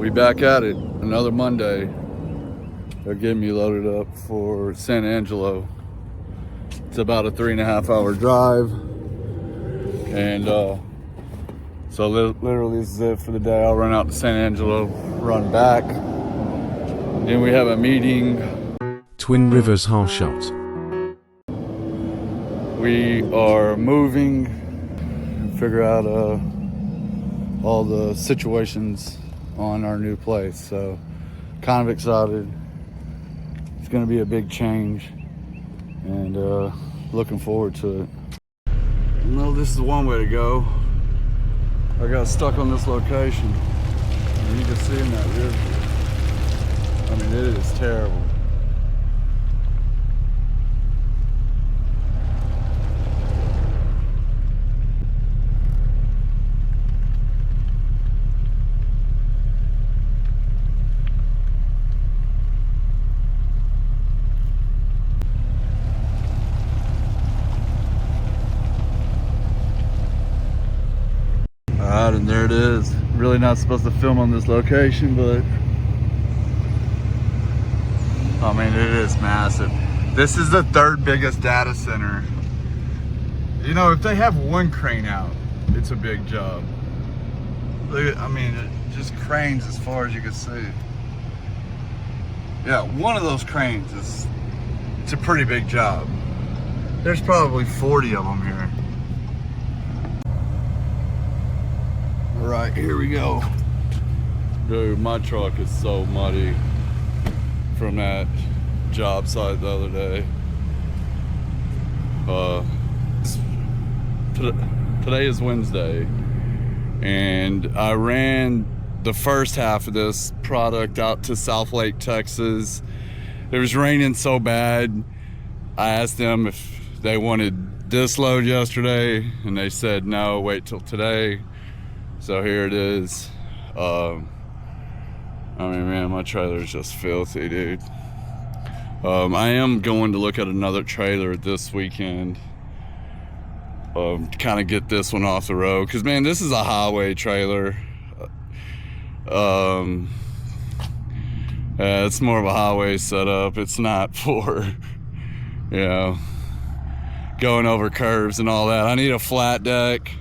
We back at it, another Monday. They're getting me loaded up for San Angelo. It's about a 3.5 hour drive. And so literally this is it for the day. I'll run out to San Angelo, run back. Then we have a meeting. Twin Rivers Hotshot. We are moving, figure out all the situations on our new place. So kind of excited. It's gonna be a big change and looking forward to it. No, this is one way to go. I got stuck on this location. And you can see in that rear view. I mean, it is terrible. Alright, and there it is. Really not supposed to film on this location, but I mean, it is massive. This is the third biggest data center. You know, if they have one crane out, it's a big job. Look at, I mean, it just cranes as far as you can see. Yeah, one of those cranes it's a pretty big job. There's probably 40 of them here. All right, here we go. Dude, my truck is so muddy from that job site the other day. Today is Wednesday, and I ran the first half of this product out to South Lake, Texas. It was raining so bad. I asked them if they wanted this load yesterday, and they said no, wait till today. So here it is. I mean, man, my trailer is just filthy, dude. I am going to look at another trailer this weekend to kind of get this one off the road. Because, man, this is a highway trailer. It's more of a highway setup. It's not for, you know, going over curves and all that. I need a flat deck.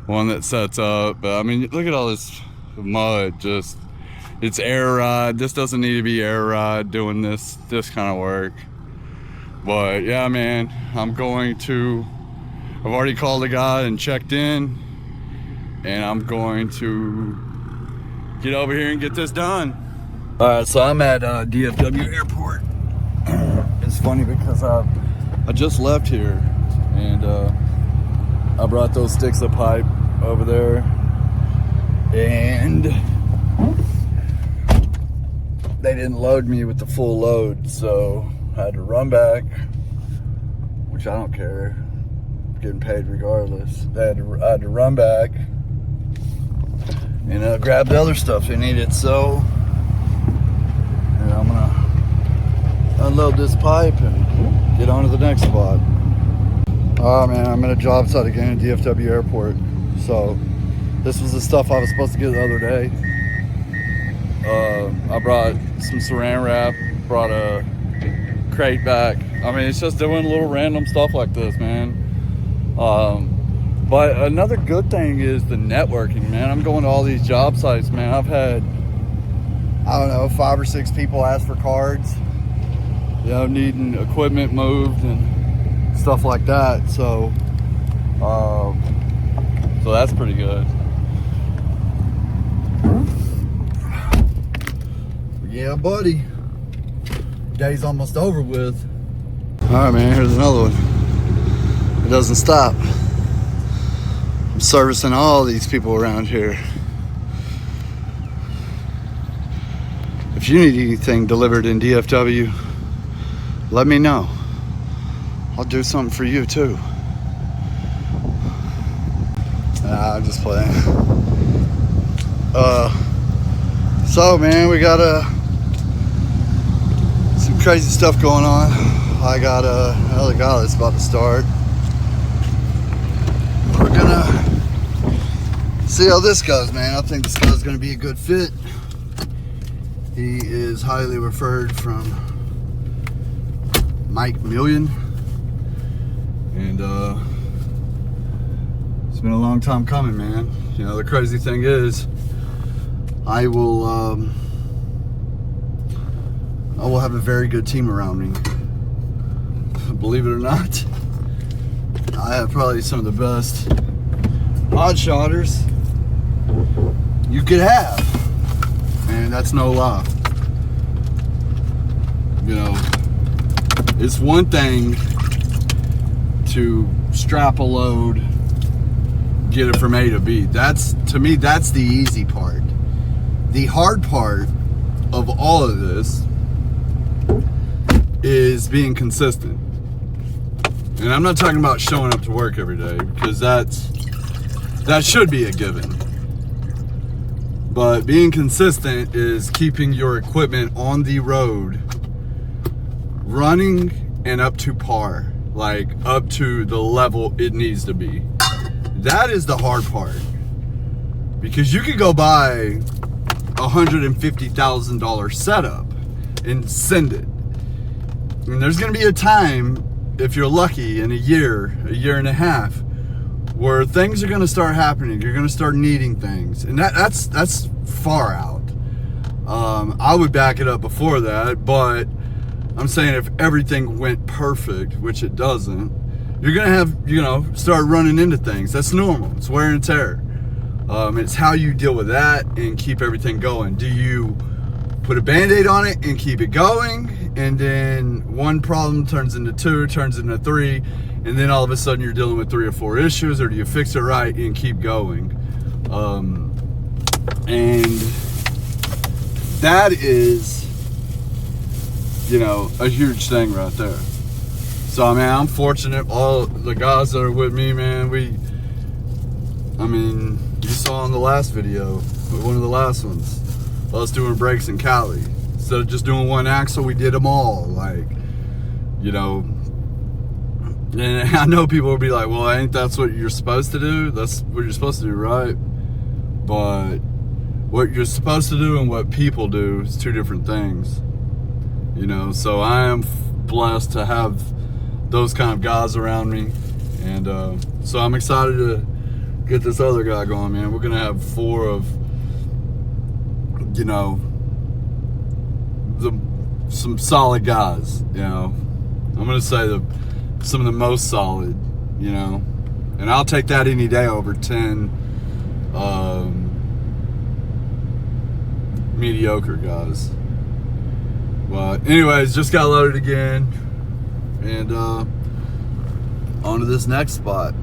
One that sets up, but I mean, look at all this mud. Just, it's air ride. This doesn't need to be air ride doing this kind of work. But yeah, man, I've already called a guy and checked in, and I'm going to get over here and get this done. All right, so I'm at DFW Airport. It's funny because I just left here, and I brought those sticks of pipe over there, and they didn't load me with the full load, so I had to run back, which I don't care. I'm getting paid regardless. I had to run back and grab the other stuff they needed. So I'm gonna unload this pipe and get on to the next spot. Oh man, I'm at a job site again at DFW Airport. So this was the stuff I was supposed to get the other day. I brought some saran wrap, brought a crate back. I mean, it's just doing little random stuff like this, man. But another good thing is the networking, man. I'm going to all these job sites, man. I've had, I don't know, 5 or 6 people ask for cards, you know, needing equipment moved and stuff like that. So so that's pretty good. Yeah, buddy, day's almost over with. All right, man, here's another one. It doesn't stop. I'm servicing all these people around here. If you need anything delivered in DFW, let me know. I'll do something for you too. Nah, I'm just playing. So man, we got some crazy stuff going on. I got another guy that's about to start. We're gonna see how this goes, man. I think this guy's gonna be a good fit. He is highly referred from Mike Million, and it's been a long time coming, man. You know, the crazy thing is, I will have a very good team around me. Believe it or not, I have probably some of the best odd shotters you could have, and that's no lie. You know, it's one thing to strap a load, get it from A to B. To me, that's the easy part. The hard part of all of this is being consistent. And I'm not talking about showing up to work every day, because that should be a given. But being consistent is keeping your equipment on the road running and up to par, like up to the level it needs to be. That is the hard part, because you could go buy a $150,000 setup and send it, and there's going to be a time, if you're lucky, in a year and a half, where things are going to start happening. You're going to start needing things, and that's far out. I would back it up before that, but I'm saying if everything went perfect, which it doesn't, you're going to have, start running into things. That's normal. It's wear and tear. It's how you deal with that and keep everything going. Do you put a Band-Aid on it and keep it going, and then one problem turns into two, turns into three, and then all of a sudden you're dealing with 3 or 4 issues? Or do you fix it right and keep going? And that is, a huge thing right there. So, I mean, I'm fortunate. All the guys that are with me, man, you saw in the last video, one of the last ones, us doing brakes in Cali. Instead of just doing one axle, we did them all. And I know people will be like, well, ain't that's what you're supposed to do? That's what you're supposed to do, right? But what you're supposed to do and what people do is 2 different things. So I am blessed to have those kind of guys around me. And so I'm excited to get this other guy going, man. We're going to have 4 of, some solid guys, I'm going to say some of the most solid, and I'll take that any day over 10 mediocre guys. But anyways, just got loaded again, and on to this next spot.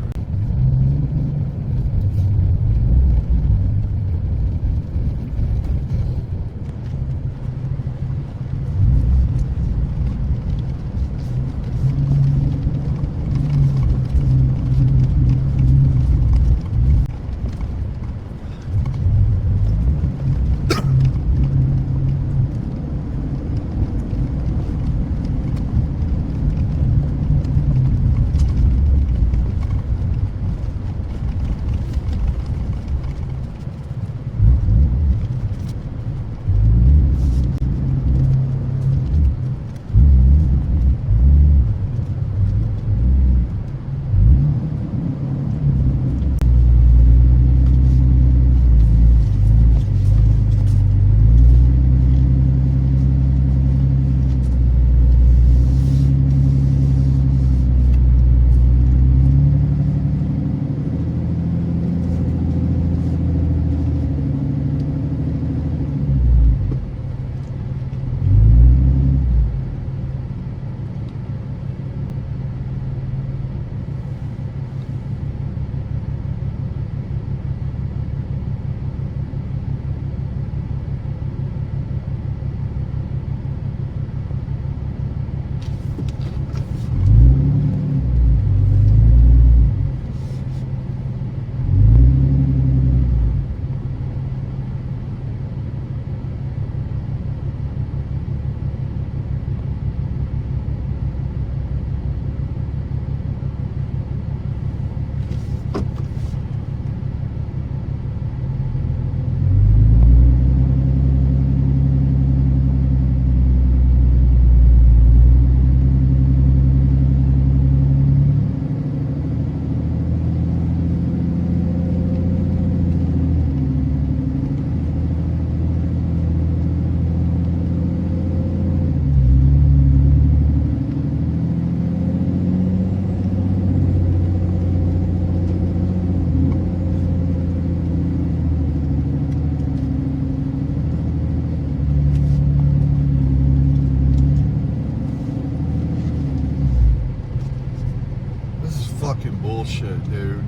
bullshit, dude.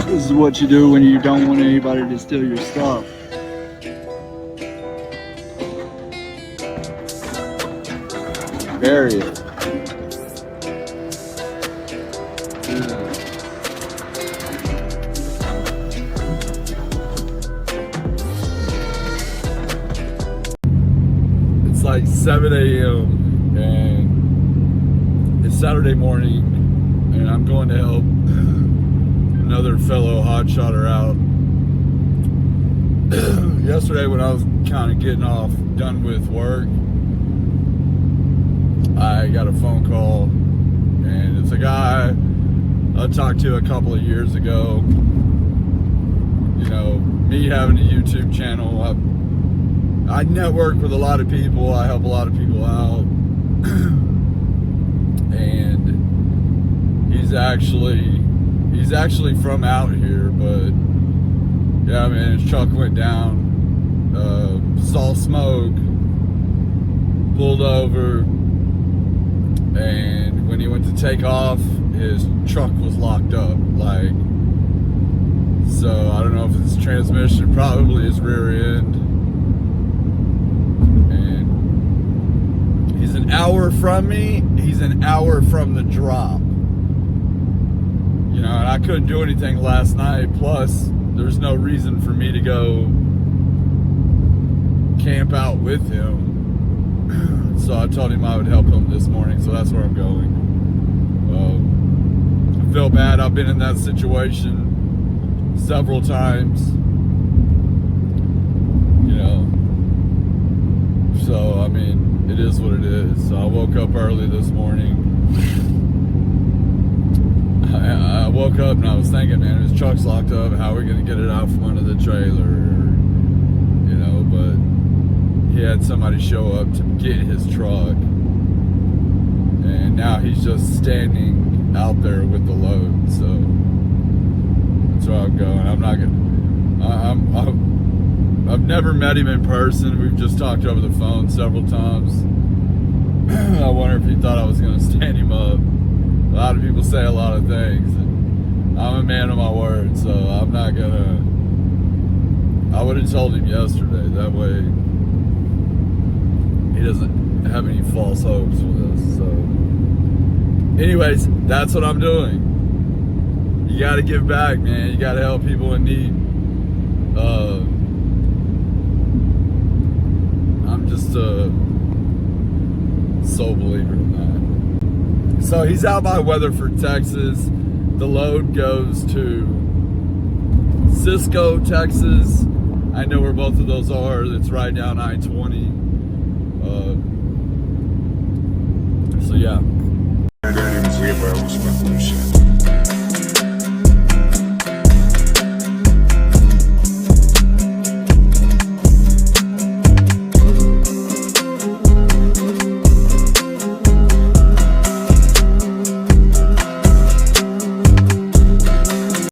This is what you do when you don't want anybody to steal your stuff. Bury it. It's like 7 a.m. and it's Saturday morning, and I'm going to help another fellow hotshotter out. Yesterday when I was kind of getting done with work, I got a phone call, and it's a guy I talked to a couple of years ago. You know, me having a YouTube channel, I network with a lot of people, I help a lot of people out, and he's actually from out here, but yeah, man, his truck went down, saw smoke, pulled over, and when he went to take off, his truck was locked up, like, so I don't know if it's his transmission, probably his rear end, and he's an hour from me, he's an hour from the drop. You know, and I couldn't do anything last night, plus there's no reason for me to go camp out with him. So I told him I would help him this morning, so that's where I'm going. I feel bad, I've been in that situation several times, you know, so I mean, it is what it is. So I woke up early this morning. I woke up and I was thinking, man, his truck's locked up, how are we going to get it out from under the trailer, you know, but he had somebody show up to get his truck, and now he's just standing out there with the load, so that's where I'm going. I'm not going to, I've never met him in person, we've just talked over the phone several times. I wonder if he thought I was going to stand him up. A lot of people say a lot of things, and I'm a man of my word, so I'm not gonna. I would have told him yesterday, that way he doesn't have any false hopes with us. So, anyways, that's what I'm doing. You gotta give back, man. You gotta help people in need. I'm just a sole believer in that. So he's out by Weatherford, Texas. The load goes to Cisco, Texas. I know where both of those are. It's right down I-20. So yeah. Deliveries,